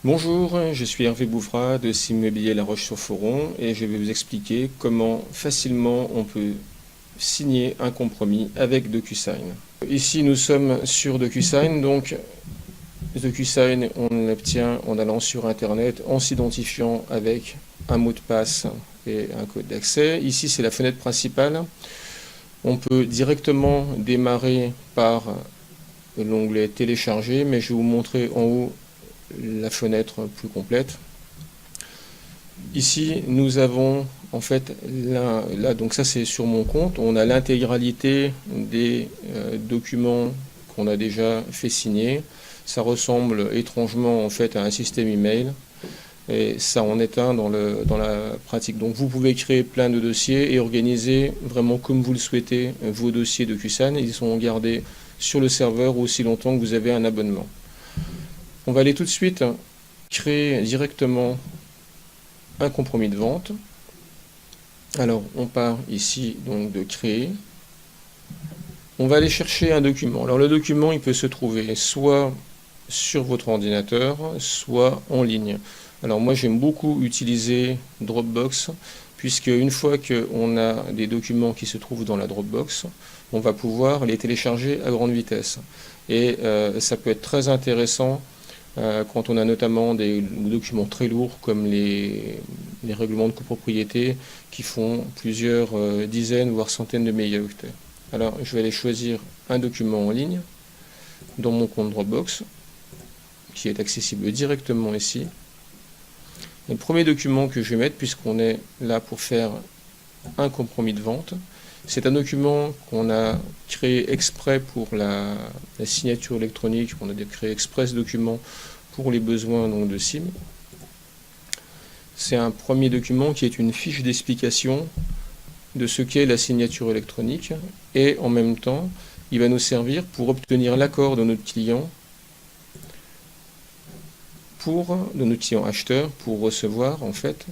Bonjour, je suis Hervé Bouvrat de Simmobilier La Roche-sur-Foron et je vais vous expliquer comment facilement on peut signer un compromis avec DocuSign. Ici nous sommes sur DocuSign, donc DocuSign on l'obtient en allant sur internet en s'identifiant avec un mot de passe et un code d'accès. Ici c'est la fenêtre principale. On peut directement démarrer par l'onglet télécharger, mais je vais vous montrer en haut la fenêtre plus complète. Ici, nous avons en fait là donc ça c'est sur mon compte, on a l'intégralité des documents qu'on a déjà fait signer. Ça ressemble étrangement en fait à un système email et ça en est un dans la pratique. Donc vous pouvez créer plein de dossiers et organiser vraiment comme vous le souhaitez vos dossiers DocuSign. Ils sont gardés sur le serveur aussi longtemps que vous avez un abonnement. On va aller tout de suite créer directement un compromis de vente. Alors on part ici donc de créer. On va aller chercher un document. Alors le document il peut se trouver soit sur votre ordinateur, soit en ligne. Alors moi j'aime beaucoup utiliser Dropbox puisque une fois qu'on a des documents qui se trouvent dans la Dropbox, on va pouvoir les télécharger à grande vitesse. Et ça peut être très intéressant quand on a notamment des documents très lourds comme les règlements de copropriété qui font plusieurs dizaines voire centaines de mégaoctets. Alors je vais aller choisir un document en ligne dans mon compte Dropbox qui est accessible directement ici. Et le premier document que je vais mettre, puisqu'on est là pour faire un compromis de vente, c'est un document qu'on a créé exprès pour la signature électronique. On a créé exprès ce document pour les besoins donc, de SIM. C'est un premier document qui est une fiche d'explication de ce qu'est la signature électronique et en même temps, il va nous servir pour obtenir l'accord de notre client de notre client acheteur pour recevoir en fait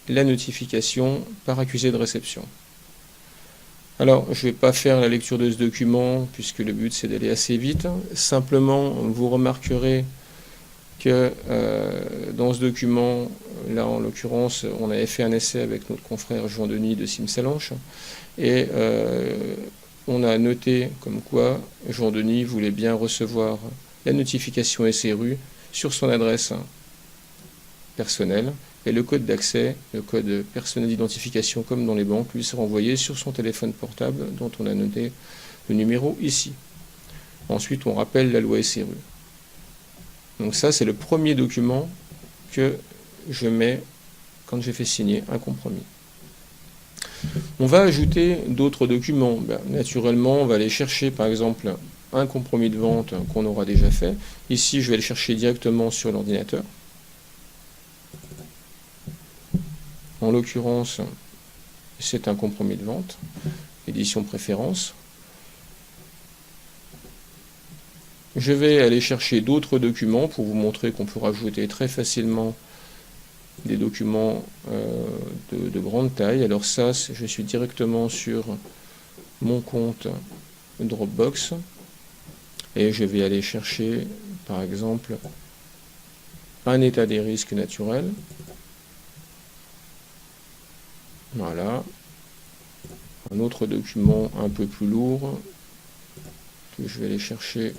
la notification par accusé de réception. Alors, je ne vais pas faire la lecture de ce document puisque le but c'est d'aller assez vite. Simplement, vous remarquerez que dans ce document, là en l'occurrence, on avait fait un essai avec notre confrère Jean-Denis de Simsalanche et on a noté comme quoi Jean-Denis voulait bien recevoir la notification SRU sur son adresse personnelle et le code d'accès, le code personnel d'identification comme dans les banques, lui sera envoyé sur son téléphone portable dont on a noté le numéro ici. Ensuite, on rappelle la loi SRU. Donc ça, c'est le premier document que je mets quand j'ai fait signer un compromis. On va ajouter d'autres documents. Naturellement, on va aller chercher par exemple un compromis de vente qu'on aura déjà fait. Ici, je vais le chercher directement sur l'ordinateur. En l'occurrence, c'est un compromis de vente, édition préférence. Je vais aller chercher d'autres documents pour vous montrer qu'on peut rajouter très facilement des documents de grande taille. Alors ça, je suis directement sur mon compte Dropbox. Et je vais aller chercher, par exemple, un état des risques naturels. Voilà. Un autre document un peu plus lourd que je vais aller chercher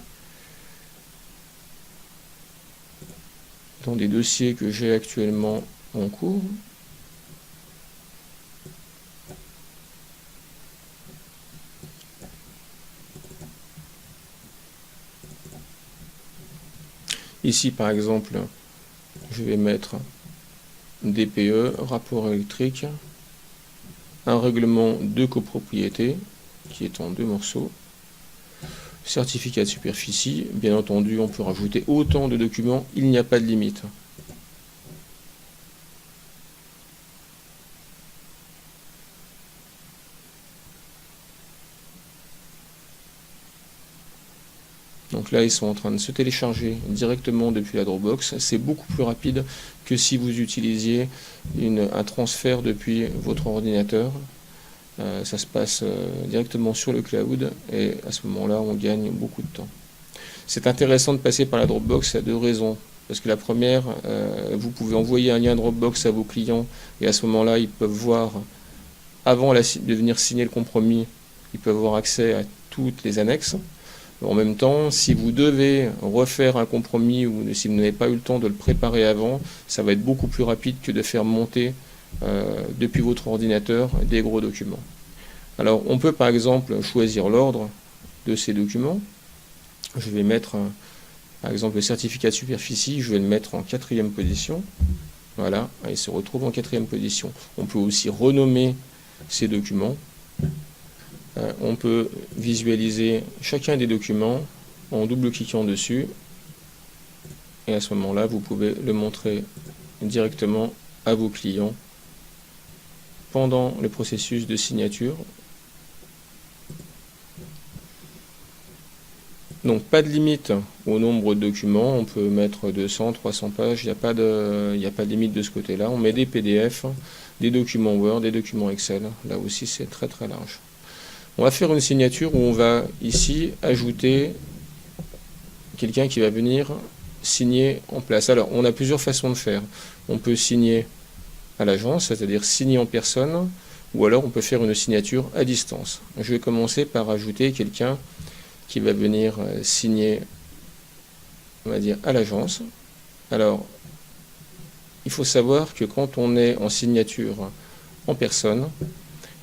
dans des dossiers que j'ai actuellement en cours. Ici, par exemple, je vais mettre DPE, rapport électrique, un règlement de copropriété, qui est en 2 morceaux, certificat de superficie, bien entendu, on peut rajouter autant de documents, il n'y a pas de limite. Donc là, ils sont en train de se télécharger directement depuis la Dropbox. C'est beaucoup plus rapide que si vous utilisiez un transfert depuis votre ordinateur. Ça se passe directement sur le cloud et à ce moment-là, on gagne beaucoup de temps. C'est intéressant de passer par la Dropbox à 2 raisons. parce que la première, vous pouvez envoyer un lien Dropbox à vos clients, et à ce moment-là, ils peuvent voir, avant de venir signer le compromis, ils peuvent avoir accès à toutes les annexes. En même temps, si vous devez refaire un compromis ou si vous n'avez pas eu le temps de le préparer avant, ça va être beaucoup plus rapide que de faire monter depuis votre ordinateur des gros documents. Alors, on peut par exemple choisir l'ordre de ces documents. Je vais mettre, par exemple, le certificat de superficie, je vais le mettre en 4e position. Voilà, il se retrouve en 4e position. On peut aussi renommer ces documents. On peut visualiser chacun des documents en double-cliquant dessus. Et à ce moment-là, vous pouvez le montrer directement à vos clients pendant le processus de signature. Donc pas de limite au nombre de documents, on peut mettre 200, 300 pages, il n'y a pas de limite de ce côté-là. On met des PDF, des documents Word, des documents Excel, là aussi c'est très très large. On va faire une signature où on va ici ajouter quelqu'un qui va venir signer en place. Alors on a plusieurs façons de faire. On peut signer à l'agence, c'est-à-dire signer en personne, ou alors on peut faire une signature à distance. Je vais commencer par ajouter quelqu'un qui va venir signer, on va dire, à l'agence. Alors, il faut savoir que quand on est en signature en personne,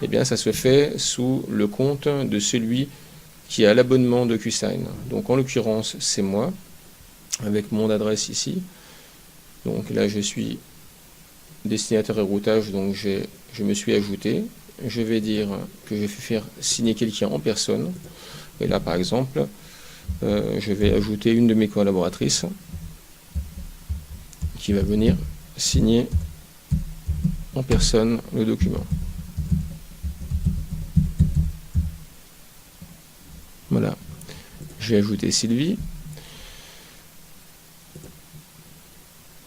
eh bien, ça se fait sous le compte de celui qui a l'abonnement DocuSign. Donc, en l'occurrence, c'est moi, avec mon adresse ici. Donc là, je suis destinataire et routage, donc je me suis ajouté. Je vais dire que je vais faire signer quelqu'un en personne. Et là, par exemple, je vais ajouter une de mes collaboratrices qui va venir signer en personne le document. Voilà. Je vais ajouter Sylvie.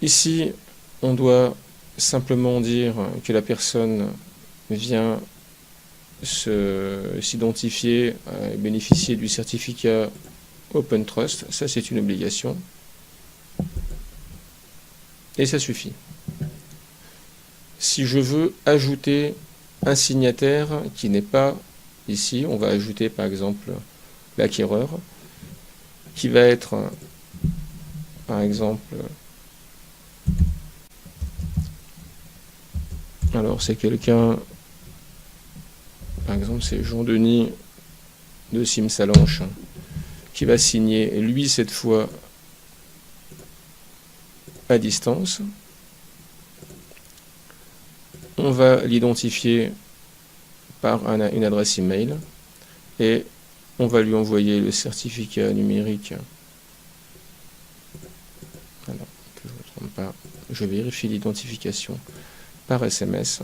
Ici, on doit simplement dire que la personne vient s'identifier et bénéficier du certificat Open Trust. Ça, c'est une obligation. Et ça suffit. Si je veux ajouter un signataire qui n'est pas ici, on va ajouter par exemple l'acquéreur, qui va être, par exemple, alors c'est quelqu'un, par exemple c'est Jean-Denis de Simsalanche, qui va signer, lui cette fois, à distance. On va l'identifier par une adresse email et on va lui envoyer le certificat numérique. Alors, que je ne me trompe pas, je vérifie l'identification par SMS.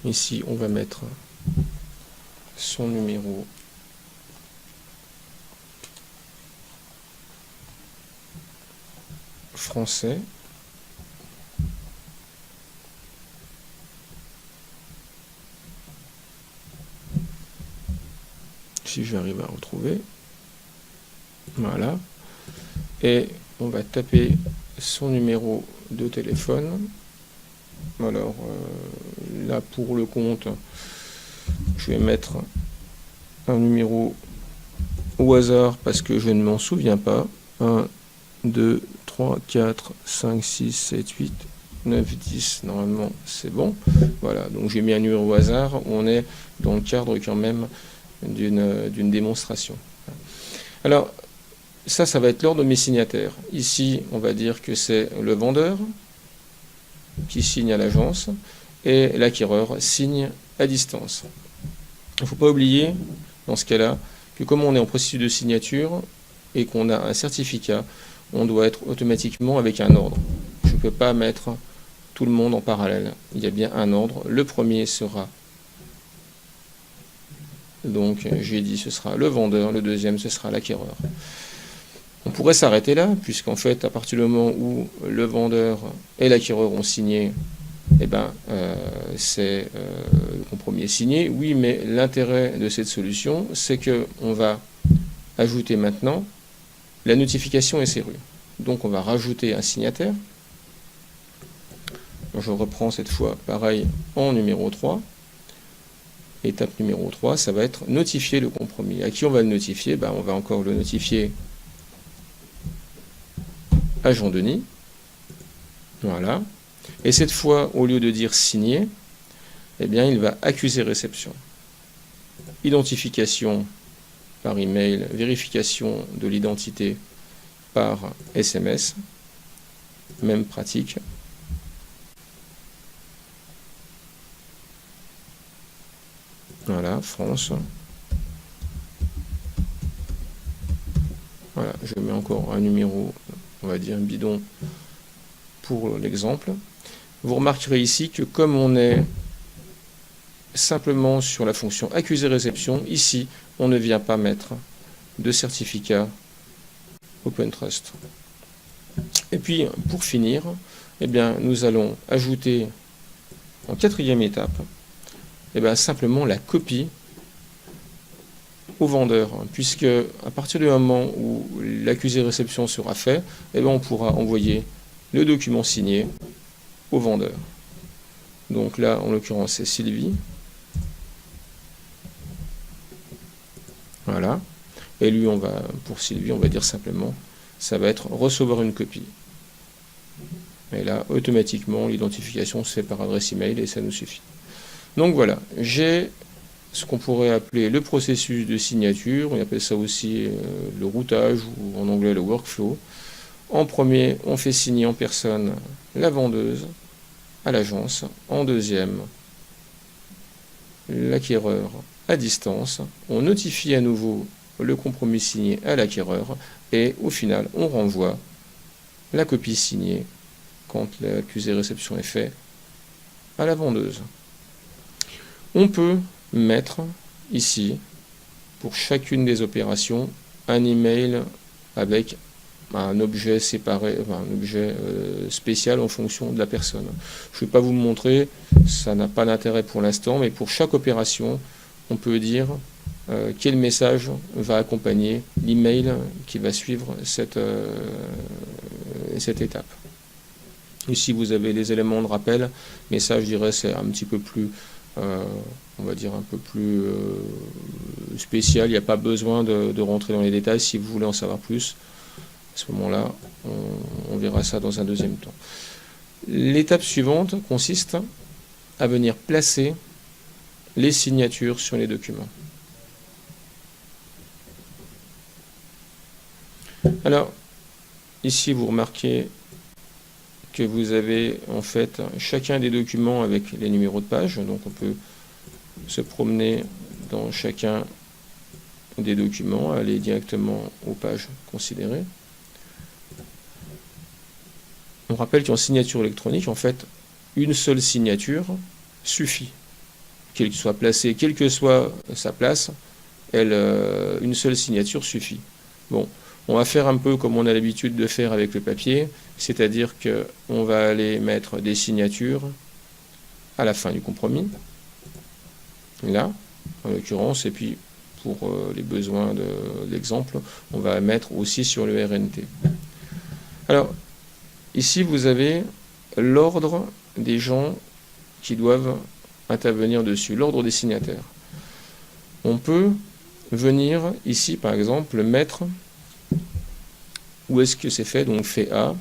Ici, on va mettre son numéro français. Si j'arrive à retrouver. Voilà. Et on va taper son numéro de téléphone. Alors là, pour le compte, je vais mettre un numéro au hasard parce que je ne m'en souviens pas. 1, 2, 3, 4, 5, 6, 7, 8, 9, 10. Normalement, c'est bon. Voilà, donc j'ai mis un numéro au hasard. On est dans le cadre quand même d'une démonstration. Alors, ça va être l'ordre de mes signataires. Ici, on va dire que c'est le vendeur qui signe à l'agence et l'acquéreur signe à distance. Il ne faut pas oublier, dans ce cas-là, que comme on est en processus de signature et qu'on a un certificat, on doit être automatiquement avec un ordre. Je ne peux pas mettre tout le monde en parallèle. Il y a bien un ordre. Le premier sera, donc j'ai dit ce sera le vendeur, le deuxième ce sera l'acquéreur. On pourrait s'arrêter là, puisqu'en fait, à partir du moment où le vendeur et l'acquéreur ont signé, eh ben, le compromis est signé. Oui, mais l'intérêt de cette solution, c'est qu'on va ajouter maintenant la notification SRU. Donc on va rajouter un signataire. Je reprends cette fois pareil en numéro 3. Étape numéro 3, ça va être notifier le compromis. À qui on va le notifier? On va encore le notifier à Jean-Denis. Voilà. Et cette fois, au lieu de dire signer, eh bien, il va accuser réception. Identification par email, vérification de l'identité par SMS. Même pratique. Voilà, France. Voilà, je mets encore un numéro, on va dire bidon pour l'exemple. Vous remarquerez ici que comme on est simplement sur la fonction accuser-réception, ici, on ne vient pas mettre de certificat OpenTrust. Et puis, pour finir, eh bien, nous allons ajouter en quatrième étape simplement la copie au vendeur, puisque à partir du moment où l'accusé-réception sera fait, on pourra envoyer le document signé au vendeur. Donc là, en l'occurrence, c'est Sylvie. Voilà. Et lui, pour Sylvie, on va dire simplement, ça va être recevoir une copie. Et là, automatiquement, l'identification se fait par adresse email et ça nous suffit. Donc voilà, j'ai ce qu'on pourrait appeler le processus de signature, on appelle ça aussi le routage ou en anglais le workflow. En premier, on fait signer en personne la vendeuse à l'agence. En deuxième, l'acquéreur à distance. On notifie à nouveau le compromis signé à l'acquéreur et au final, on renvoie la copie signée quand l'accusé-réception est fait à la vendeuse. On peut mettre ici, pour chacune des opérations, un email avec un objet séparé, un objet spécial en fonction de la personne. Je ne vais pas vous le montrer, ça n'a pas d'intérêt pour l'instant, mais pour chaque opération, on peut dire quel message va accompagner l'email qui va suivre cette étape. Ici, vous avez les éléments de rappel, mais ça, je dirais, c'est un petit peu plus, on va dire, un peu plus spécial. Il n'y a pas besoin de rentrer dans les détails. Si vous voulez en savoir plus, à ce moment-là, on verra ça dans un deuxième temps. L'étape suivante consiste à venir placer les signatures sur les documents. Alors, ici, vous remarquez que vous avez en fait chacun des documents avec les numéros de page. Donc on peut se promener dans chacun des documents, aller directement aux pages considérées. On rappelle qu'en signature électronique, en fait, une seule signature suffit. Qu'elle soit placée, quelle que soit sa place, une seule signature suffit. Bon. On va faire un peu comme on a l'habitude de faire avec le papier, c'est-à-dire qu'on va aller mettre des signatures à la fin du compromis, là, en l'occurrence, et puis pour les besoins de l'exemple, on va mettre aussi sur le RNT. Alors, ici, vous avez l'ordre des gens qui doivent intervenir dessus, l'ordre des signataires. On peut venir ici, par exemple, mettre où est-ce que c'est fait, donc fait A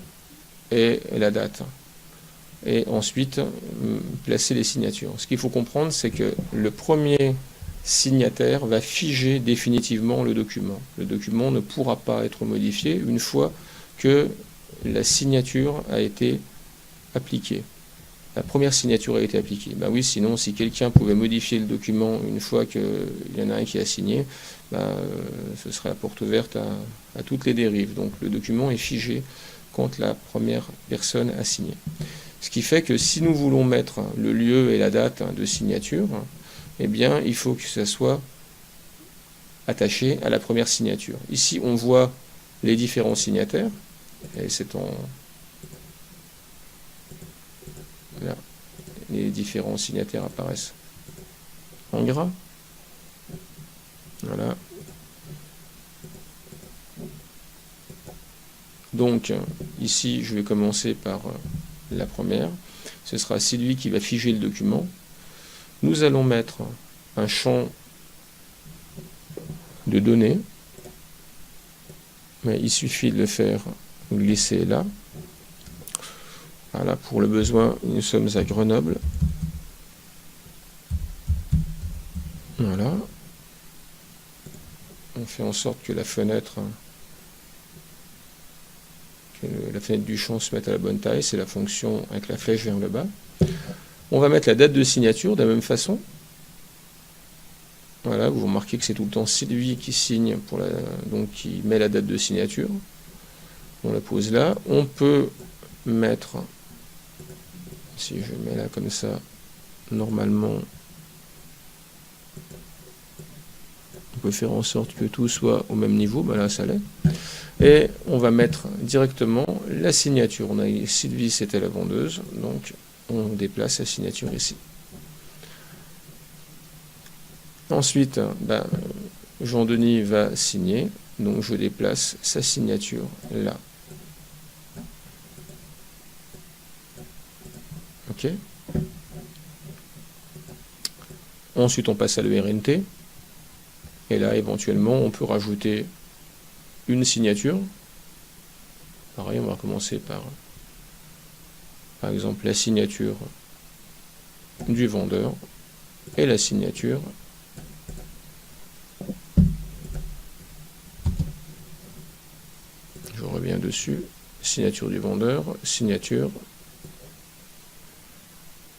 et la date. Et ensuite, placer les signatures. Ce qu'il faut comprendre, c'est que le premier signataire va figer définitivement le document. Le document ne pourra pas être modifié une fois que la signature a été appliquée. La première signature a été appliquée. Ben oui, sinon, si quelqu'un pouvait modifier le document une fois qu'il y en a un qui a signé, ce serait la porte ouverte à toutes les dérives. Donc le document est figé quand la première personne a signé. Ce qui fait que si nous voulons mettre le lieu et la date de signature, eh bien, il faut que ça soit attaché à la première signature. Ici, on voit les différents signataires, et c'est en... Là, les différents signataires apparaissent en gras. Voilà. Donc ici, je vais commencer par la première. Ce sera Sylvie qui va figer le document. Nous allons mettre un champ de données. Mais il suffit de le faire glisser là. Voilà, pour le besoin, nous sommes à Grenoble. Voilà. On fait en sorte que la fenêtre du champ se mette à la bonne taille. C'est la fonction avec la flèche vers le bas. On va mettre la date de signature de la même façon. Voilà, vous remarquez que c'est tout le temps Sylvie qui signe, donc qui met la date de signature. On la pose là. On peut mettre, si je mets là comme ça, normalement, on peut faire en sorte que tout soit au même niveau. Ben là, ça l'est. Et on va mettre directement la signature. On a Sylvie, c'était la vendeuse, donc on déplace la signature ici. Ensuite, Jean-Denis va signer, donc je déplace sa signature là. Ok. Ensuite, on passe à l'ERNT. Et là, éventuellement, on peut rajouter une signature. Pareil, on va commencer par exemple, la signature du vendeur et la signature je reviens dessus, signature du vendeur, signature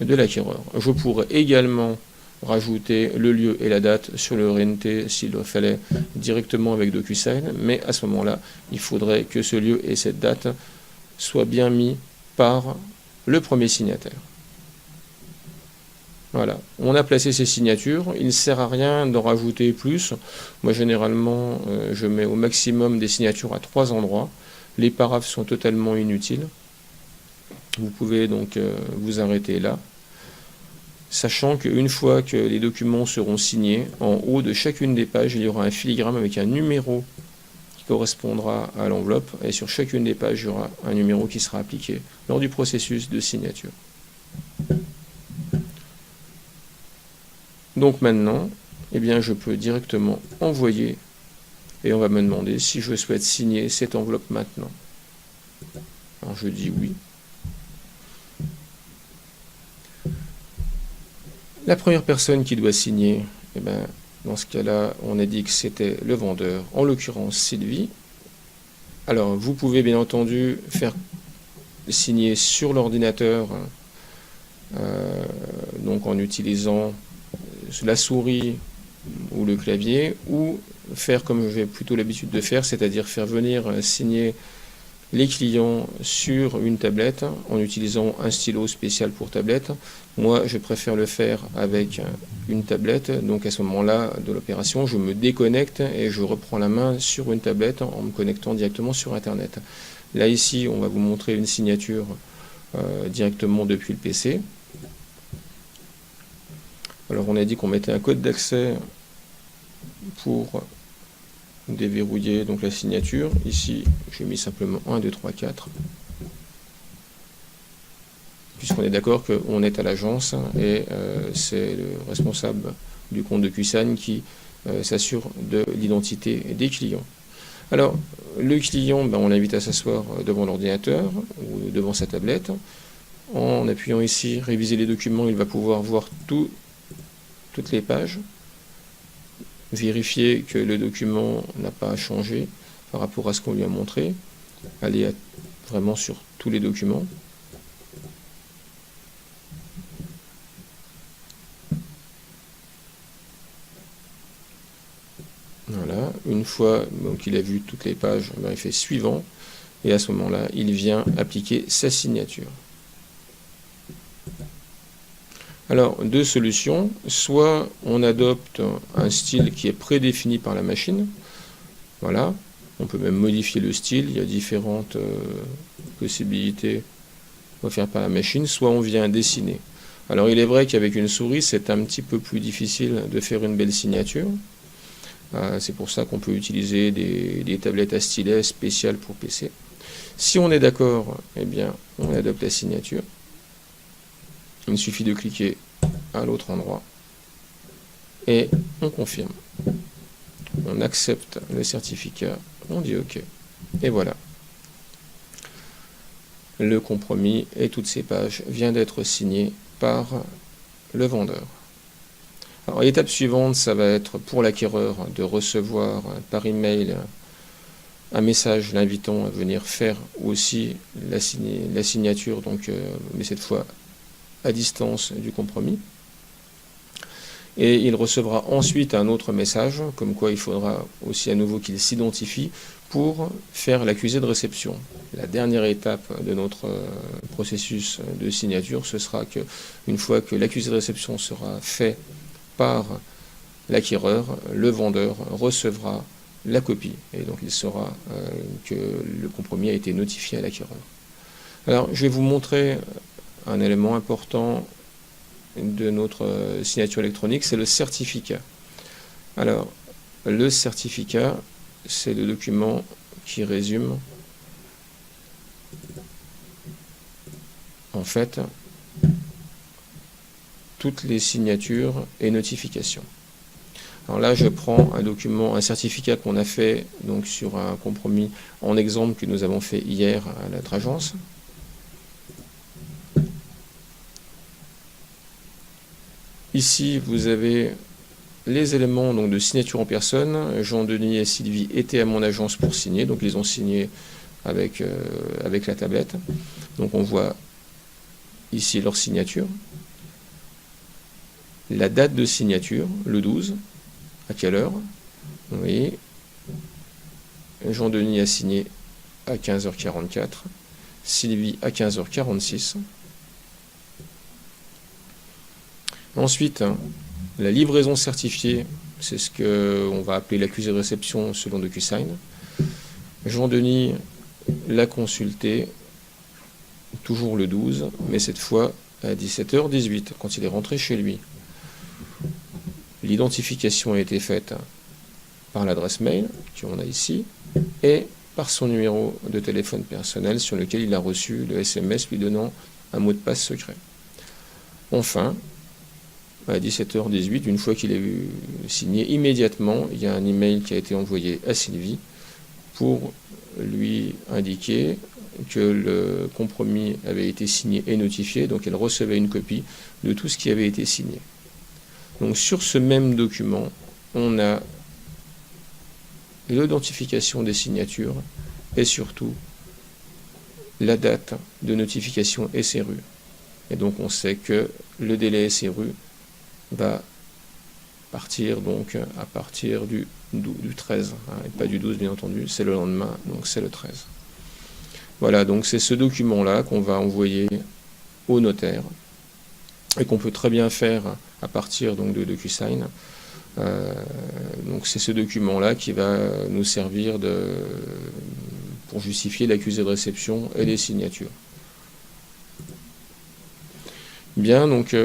de l'acquéreur. Je pourrais également rajouter le lieu et la date sur le RNT s'il le fallait directement avec DocuSign, mais à ce moment-là, il faudrait que ce lieu et cette date soient bien mis par le premier signataire. Voilà, on a placé ces signatures, il ne sert à rien d'en rajouter plus. Moi généralement, je mets au maximum des signatures à 3 endroits. Les paraphes sont totalement inutiles. Vous pouvez donc vous arrêter là. Sachant qu'une fois que les documents seront signés, en haut de chacune des pages, il y aura un filigrane avec un numéro qui correspondra à l'enveloppe, et sur chacune des pages, il y aura un numéro qui sera appliqué lors du processus de signature. Donc maintenant, eh bien, je peux directement envoyer, et on va me demander si je souhaite signer cette enveloppe maintenant. Alors je dis oui. La première personne qui doit signer, eh bien, dans ce cas-là, on a dit que c'était le vendeur, en l'occurrence Sylvie. Alors, vous pouvez bien entendu faire signer sur l'ordinateur, donc en utilisant la souris ou le clavier, ou faire comme j'ai plutôt l'habitude de faire, c'est-à-dire faire venir signer les clients sur une tablette en utilisant un stylo spécial pour tablette. Moi, je préfère le faire avec une tablette. Donc à ce moment-là de l'opération, je me déconnecte et je reprends la main sur une tablette en me connectant directement sur Internet. Là, ici, on va vous montrer une signature directement depuis le PC. Alors, on a dit qu'on mettait un code d'accès pour déverrouiller donc la signature. Ici, j'ai mis simplement 1, 2, 3, 4. Puisqu'on est d'accord qu'on est à l'agence et c'est le responsable du compte DocuSign qui s'assure de l'identité des clients. Alors, le client, on l'invite à s'asseoir devant l'ordinateur ou devant sa tablette. En appuyant ici, réviser les documents, il va pouvoir voir toutes les pages. Vérifier que le document n'a pas changé par rapport à ce qu'on lui a montré. Aller vraiment sur tous les documents. Voilà, une fois qu'il a vu toutes les pages, il fait suivant, et à ce moment-là, il vient appliquer sa signature. Alors, deux solutions, soit on adopte un style qui est prédéfini par la machine, voilà, on peut même modifier le style, il y a différentes possibilités offertes par la machine, soit on vient dessiner. Alors il est vrai qu'avec une souris, c'est un petit peu plus difficile de faire une belle signature. C'est pour ça qu'on peut utiliser des tablettes à stylet spéciales pour PC. Si on est d'accord, eh bien, on adopte la signature. Il suffit de cliquer à l'autre endroit et on confirme. On accepte le certificat, on dit OK. Et voilà. Le compromis et toutes ces pages viennent d'être signées par le vendeur. Alors, l'étape suivante, ça va être pour l'acquéreur de recevoir par email un message l'invitant à venir faire aussi la signature, donc, mais cette fois à distance du compromis. Et il recevra ensuite un autre message, comme quoi il faudra aussi à nouveau qu'il s'identifie pour faire l'accusé de réception. La dernière étape de notre processus de signature, ce sera que, une fois que l'accusé de réception sera fait par l'acquéreur, le vendeur recevra la copie. Et donc il saura que le compromis a été notifié à l'acquéreur. Alors je vais vous montrer un élément important de notre signature électronique, c'est le certificat. Alors, le certificat, c'est le document qui résume en fait toutes les signatures et notifications. Alors là, je prends un document, un certificat qu'on a fait donc sur un compromis en exemple que nous avons fait hier à notre agence. Ici, vous avez les éléments donc, de signature en personne. Jean-Denis et Sylvie étaient à mon agence pour signer, donc ils ont signé avec la tablette. Donc on voit ici leur signature. La date de signature, le 12, à quelle heure? Vous voyez, Jean-Denis a signé à 15h44, Sylvie à 15h46. Ensuite, la livraison certifiée, c'est ce qu'on va appeler l'accusé de réception selon DocuSign. Jean-Denis l'a consulté, toujours le 12, mais cette fois à 17h18, quand il est rentré chez lui. L'identification a été faite par l'adresse mail qu'on a ici et par son numéro de téléphone personnel sur lequel il a reçu le SMS lui donnant un mot de passe secret. Enfin, à 17h18, une fois qu'il est signé, immédiatement, il y a un email qui a été envoyé à Sylvie pour lui indiquer que le compromis avait été signé et notifié, donc elle recevait une copie de tout ce qui avait été signé. Donc sur ce même document, on a l'identification des signatures et surtout la date de notification SRU. Et donc on sait que le délai SRU va partir donc à partir du 13, hein, et pas du 12 bien entendu, c'est le lendemain, donc c'est le 13. Voilà, donc c'est ce document-là qu'on va envoyer au notaire et qu'on peut très bien faire à partir donc de DocuSign. Donc c'est ce document-là qui va nous servir pour justifier l'accusé de réception et les signatures. Bien, donc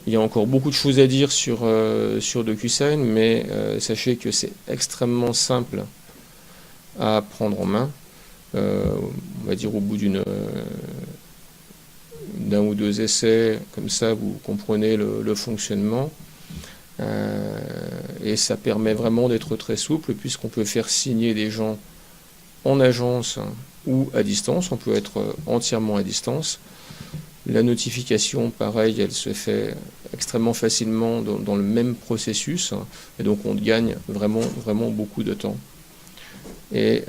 il y a encore beaucoup de choses à dire sur DocuSign, mais sachez que c'est extrêmement simple à prendre en main. On va dire au bout d'un ou deux essais, comme ça vous comprenez le fonctionnement. Et ça permet vraiment d'être très souple puisqu'on peut faire signer des gens en agence ou à distance. On peut être entièrement à distance. La notification, pareil, elle se fait extrêmement facilement dans le même processus, et donc on gagne vraiment beaucoup de temps. Et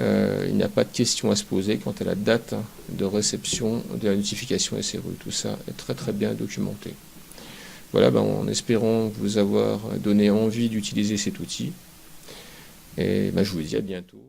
il n'y a pas de question à se poser quant à la date de réception de la notification SRU. Tout ça est très bien documenté. Voilà, en espérant vous avoir donné envie d'utiliser cet outil. Et je vous dis à bientôt.